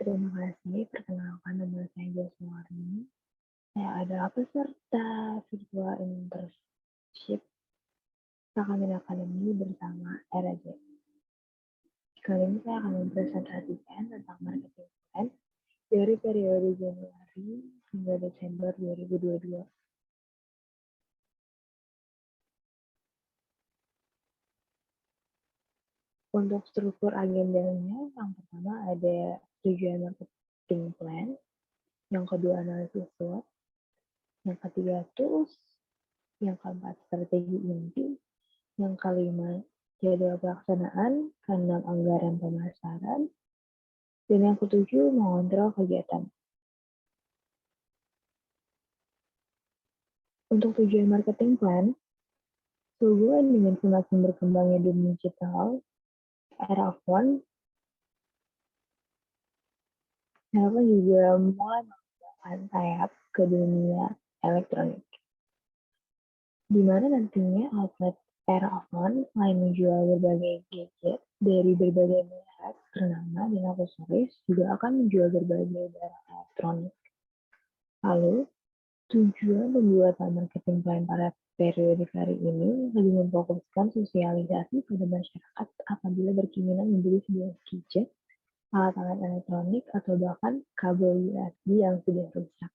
Terima kasih. Perkenalkan nama saya Jasmine. Saya adalah peserta virtual internship Rakamin Academy bersama RAJ. Kali ini saya akan mempresentasikan tentang marketing plan dari periode Januari hingga Desember 2022. Untuk struktur agendanya, yang pertama ada tujuan marketing plan, yang kedua analisis SWOT, yang ketiga tools, yang keempat strategi inti, yang kelima jadwal pelaksanaan, keenam anggaran pemasaran, dan yang ketujuh mengontrol kegiatan. Untuk tujuan marketing plan, sehubungan dengan semakin berkembangnya dunia digital, era of one, Telkom juga mulai mengembangkan sayap ke dunia elektronik, di mana nantinya outlet era of one selain menjual berbagai gadget dari berbagai merek ternama dan aksesoris, juga akan menjual berbagai barang elektronik. Lalu, tujuan pembuatan marketing plan pada periode kali ini lebih memfokuskan sosialisasi pada masyarakat apabila berkeinginan membeli sebuah gadget, alat-alat elektronik, atau bahkan kabel USB yang sudah rusak,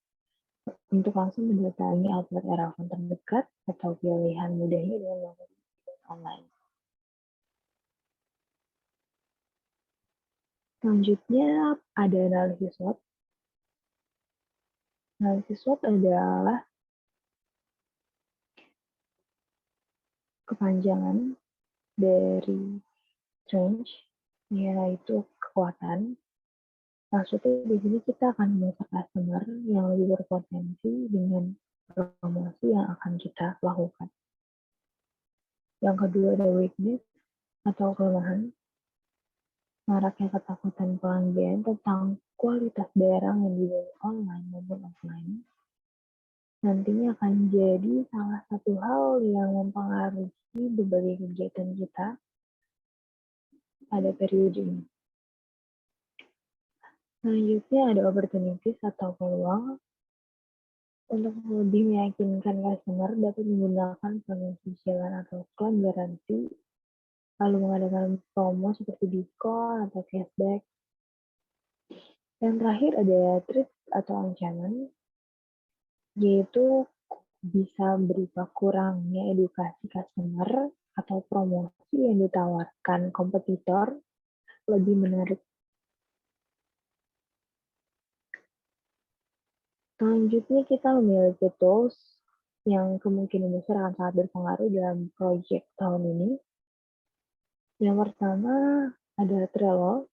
untuk langsung mendatangi outlet Erafon terdekat atau pilihan mudahnya dengan menggunakan online. Selanjutnya ada analisis SWOT. Analisis SWOT adalah kepanjangan dari strength, yaitu kekuatan. Maksudnya di sini kita akan memasuk customer yang lebih berpotensi dengan promosi yang akan kita lakukan. Yang kedua ada weakness atau kelemahan. Maraknya ketakutan pelanggan tentang kualitas barang yang dibeli online maupun offline nantinya akan jadi salah satu hal yang mempengaruhi berbagai kegiatan kita pada periode ini. Selanjutnya ada opportunities atau peluang. Untuk lebih meyakinkan customer dapat menggunakan promosi cicilan atau klaim garansi, lalu mengadakan promo seperti diskon atau cashback. Yang terakhir ada threat atau ancaman, yaitu bisa berupa kurangnya edukasi customer atau promosi yang ditawarkan kompetitor lebih menarik. Selanjutnya kita memiliki tools yang kemungkinan besar akan sangat berpengaruh dalam proyek tahun ini. Yang pertama ada Trello.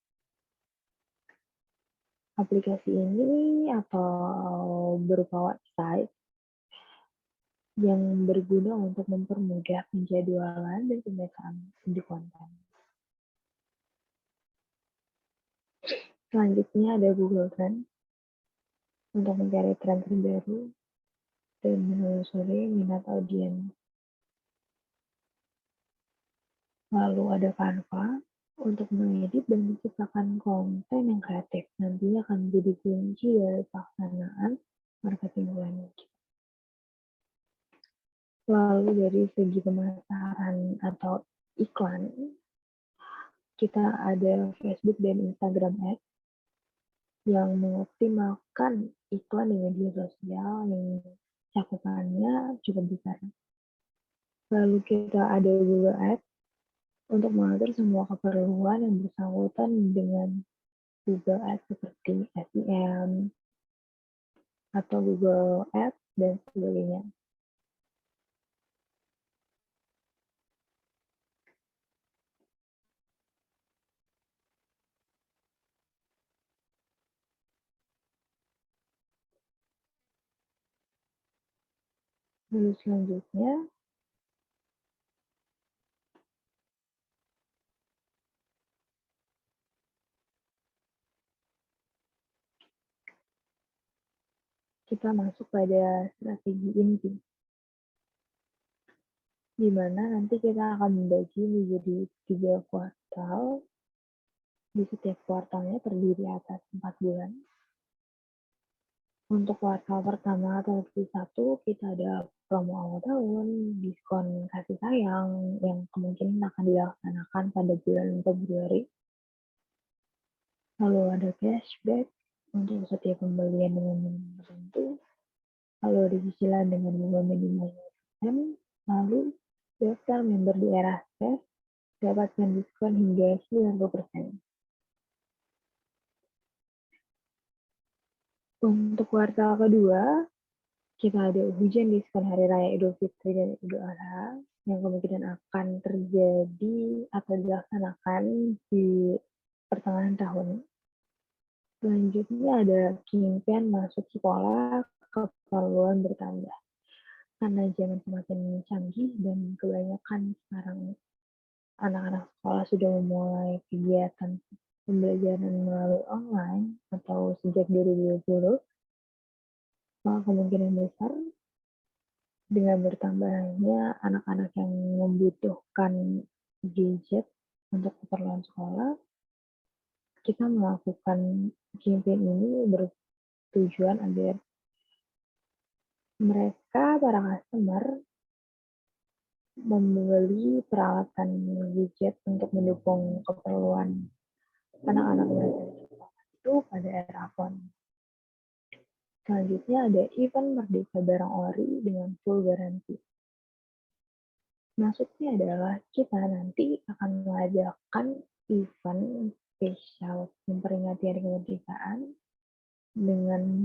Aplikasi ini atau berupa website yang berguna untuk mempermudah penjadwalan dan pemetaan di konten. Selanjutnya ada Google Trends untuk mencari tren terbaru dan menelusuri minat audiens. Lalu ada Canva untuk mengedit dan menciptakan konten yang kreatif. Nantinya akan menjadi kunci dari pelaksanaan marketing plan. Lalu dari segi pemasaran atau iklan, kita ada Facebook dan Instagram Ads yang mengoptimalkan iklan di media sosial yang cakupannya cukup besar. Lalu kita ada Google Ads untuk mengatur semua keperluan yang bersangkutan dengan Google Ads seperti SEM atau Google Ads dan sebagainya. Lalu selanjutnya kita masuk pada strategi inti, di mana nanti kita akan membagi menjadi 3 kuartal Di setiap kuartalnya terdiri atas 4 bulan. Untuk kuartal pertama atau Q1 kita ada promo awal tahun, diskon kasih sayang yang kemungkinan akan dilaksanakan pada bulan Februari. Lalu ada cashback untuk setiap pembelian dengan minimum tertentu. Lalu ada cicilan dengan bunga minimal 0%. Lalu daftar member di Erasmus dapatkan diskon hingga 90%. Untuk kuartal kedua, kita ada hujan diskon Hari Raya Idul Fitri dan Idul Adha yang kemungkinan akan terjadi atau dilaksanakan di pertengahan tahun. Selanjutnya ada campaign masuk sekolah, keperluan bertambah. Karena zaman semakin canggih dan kebanyakan sekarang anak-anak sekolah sudah memulai kegiatan pembelajaran melalui online atau sejak 2020, maka kemungkinan besar dengan bertambahnya anak-anak yang membutuhkan gadget untuk keperluan sekolah, kita melakukan campaign ini bertujuan agar mereka, para customer, membeli peralatan gadget untuk mendukung keperluan anak-anak mereka itu pada era phone. Selanjutnya ada event Merdeka Barang Ori dengan full garansi. Maksudnya adalah kita nanti akan mengadakan event spesial memperingati Hari Kemerdekaan dengan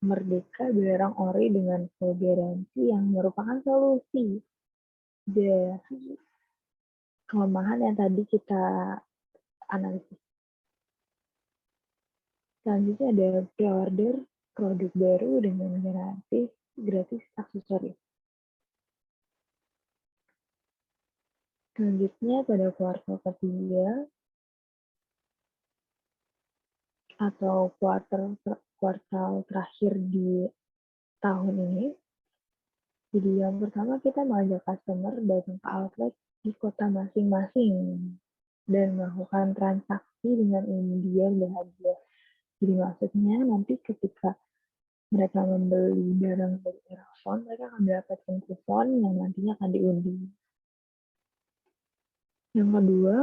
Merdeka Barang Ori dengan full garansi yang merupakan solusi dari kelemahan yang tadi kita analisis. Selanjutnya ada pre-order produk baru dengan gratis aksesoris. Selanjutnya pada kuartal ketiga atau kuartal terakhir di tahun ini, jadi yang pertama kita mengajak customer datang ke outlet di kota masing-masing dan melakukan transaksi dengan undian bahagia. Jadi maksudnya nanti ketika mereka membeli barang dari Erafon, mereka akan mendapatkan kupon yang nantinya akan diundi. Yang kedua,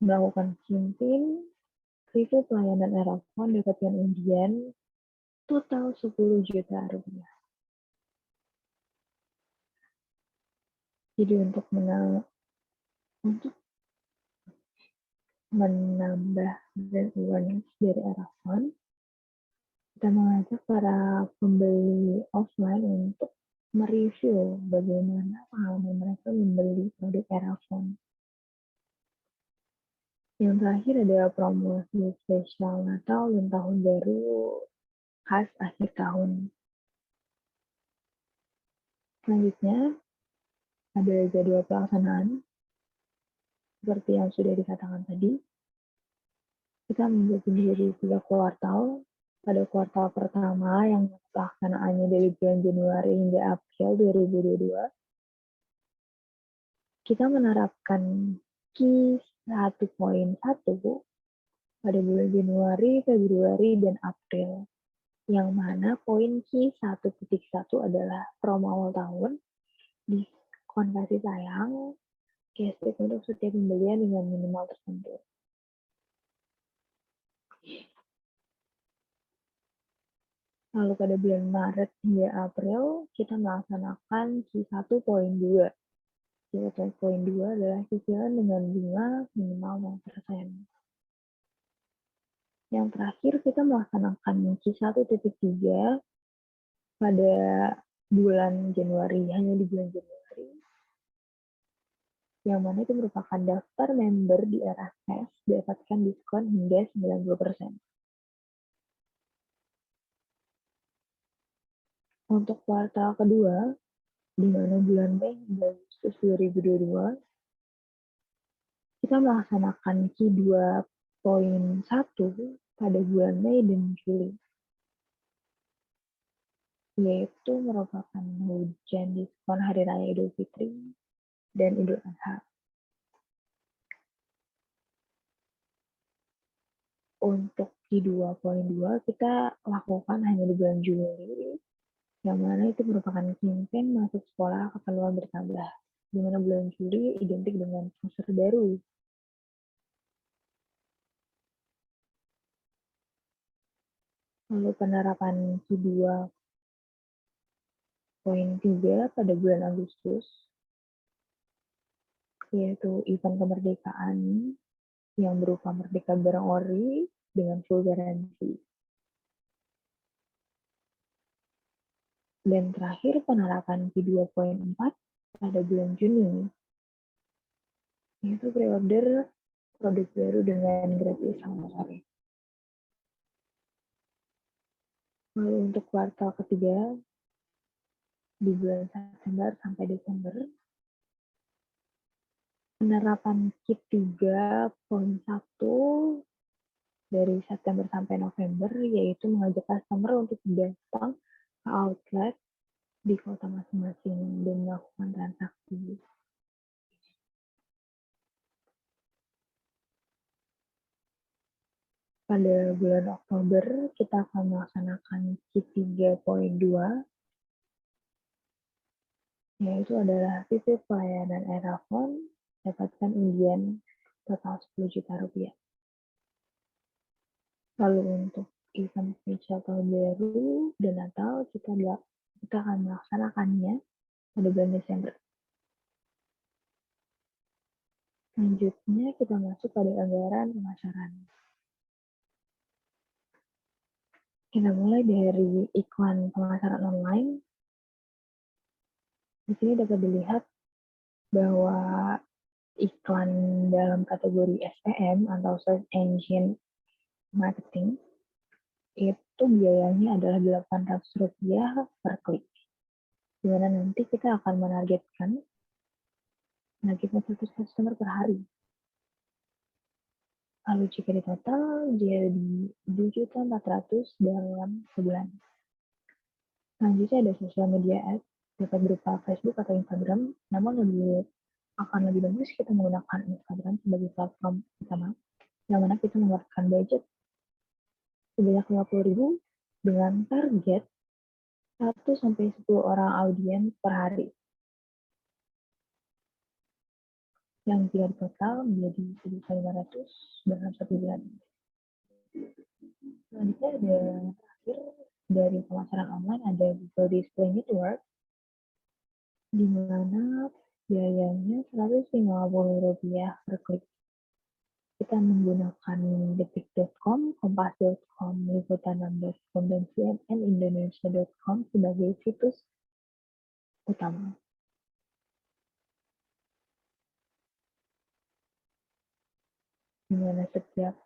melakukan campaign review pelayanan Erafon dapatkan undian total 10 juta rupiah. Jadi untuk menambah brand awareness dari Erafon, kita mengajak para pembeli offline untuk mereview bagaimana pengalaman mereka membeli produk Erafon. Yang terakhir ada promosi spesial Natal dan Tahun Baru khas akhir tahun. Selanjutnya, ada jadwal pelaksanaan. Seperti yang sudah dikatakan tadi, kita membagi menjadi 3 kuartal. Pada kuartal pertama yang pelaksanaannya dari bulan Januari hingga April 2022, kita menerapkan Q 1.1 pada bulan Januari, Februari, dan April. Yang mana poin Q 1.1 adalah promo awal tahun, diskon kasih sayang, cashback untuk setiap pembelian dengan minimal tertentu. Lalu pada bulan Maret hingga April, kita melaksanakan Q1.2. Q1.2 adalah cicilan dengan bunga minimal 0%. Yang terakhir, kita melaksanakan Q1.3 pada bulan Januari, hanya di bulan Januari. Yang mana itu merupakan daftar member di Erasmus dapatkan diskon hingga 90%. Untuk kuartal kedua, di mana bulan Mei hingga Agustus 2022, kita melaksanakan Q2.1 pada bulan Mei dan Juli, yaitu merupakan hujan diskon Hari Raya Idul Fitri dan Idul Adha. Untuk Q2.2 kita lakukan hanya di bulan Juli, yang mana itu merupakan campaign masuk sekolah keperluan bertambah, di mana bulan Juli identik dengan semester baru. Lalu penerapan Q2.3 pada bulan Agustus, yaitu event kemerdekaan yang berupa Merdeka Bareng Ori dengan full garansi. Dan terakhir penerapan Q2.4 pada bulan Juni, yaitu pre-order produk baru dengan gratis sama sore. Lalu untuk kuartal ketiga, di bulan September sampai Desember, penerapan KIT 3.1 dari September sampai November, yaitu mengajak customer untuk datang ke outlet di kota masing-masing dan melakukan transaksi. Pada bulan Oktober, kita akan melaksanakan KIT 3.2, yaitu adalah visit pelayanan Erafone, dapatkan undian total 10 juta rupiah. Lalu untuk event spesial tahun baru dan Natal, kita akan melaksanakannya pada bulan Desember. Selanjutnya, kita masuk pada anggaran pemasaran. Kita mulai dari iklan pemasaran online. Di sini dapat dilihat bahwa iklan dalam kategori SEM atau Search Engine Marketing itu biayanya adalah Rp800 per klik. Di mana nanti kita akan menargetkan menargetkan 100 customer per hari. Lalu jika di total jadi 2.400.000 dalam sebulan. Selanjutnya ada sosial media ads, dapat berupa Facebook atau Instagram, namun akan lebih bagus kita menggunakan Instagram sebagai platform utama, yang mana kita mengeluarkan budget sebanyak 50.000 dengan target 1-10 orang audiens per hari. Yang jika di total menjadi 1.500 dalam 1 bulan. Selanjutnya ada terakhir dari pemasaran online ada Google Display Network, di mana biayanya Rp150 per klik. Kita menggunakan detik.com, kompas.com, liputan6.com, dan cnnindonesia.com sebagai situs utama. Di mana setiap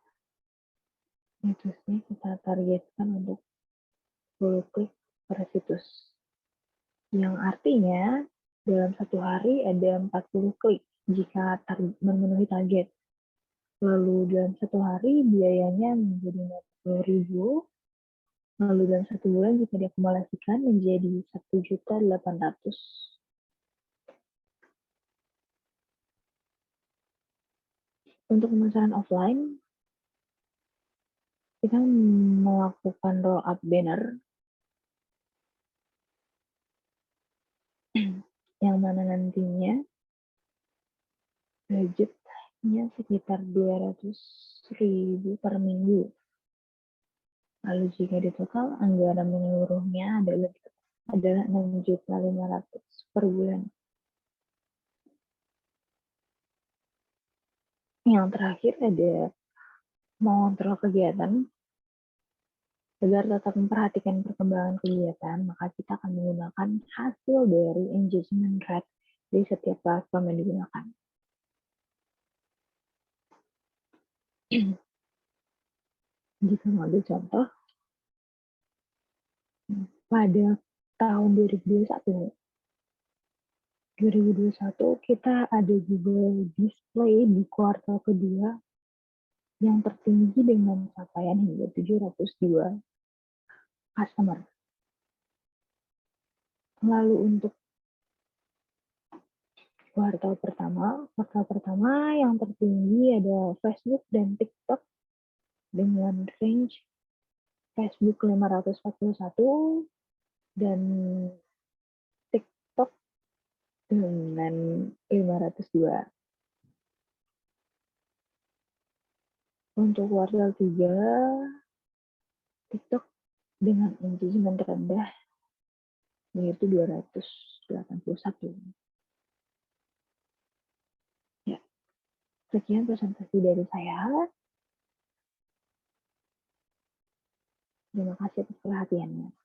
situsnya kita targetkan untuk 10 klik per situs. Yang artinya dalam satu hari ada 40 klik jika memenuhi target. Lalu dalam satu hari biayanya menjadi 50.000. Lalu dalam 1 bulan jika diakumulasikan menjadi 1.800.000. Untuk pemasaran offline, kita melakukan roll up banner yang mana nantinya budgetnya sekitar 200.000 per minggu. Lalu jika di total anggaran menyeluruhnya adalah 6.500.000 per bulan. Yang terakhir ada mengontrol kegiatan. Agar tetap memperhatikan perkembangan kegiatan, maka kita akan menggunakan hasil dari engagement rate di setiap platform yang digunakan. Jika mengambil contoh, pada tahun 2021 kita ada Google Display di kuartal kedua yang tertinggi dengan capaian hingga 702 customer. Lalu untuk kuartal pertama yang tertinggi ada Facebook dan TikTok dengan range Facebook 541 dan TikTok dengan 502. Untuk kuartal 3, TikTok dengan engagement terendah yaitu 281. Ya, sekian presentasi dari saya. Terima kasih atas perhatiannya.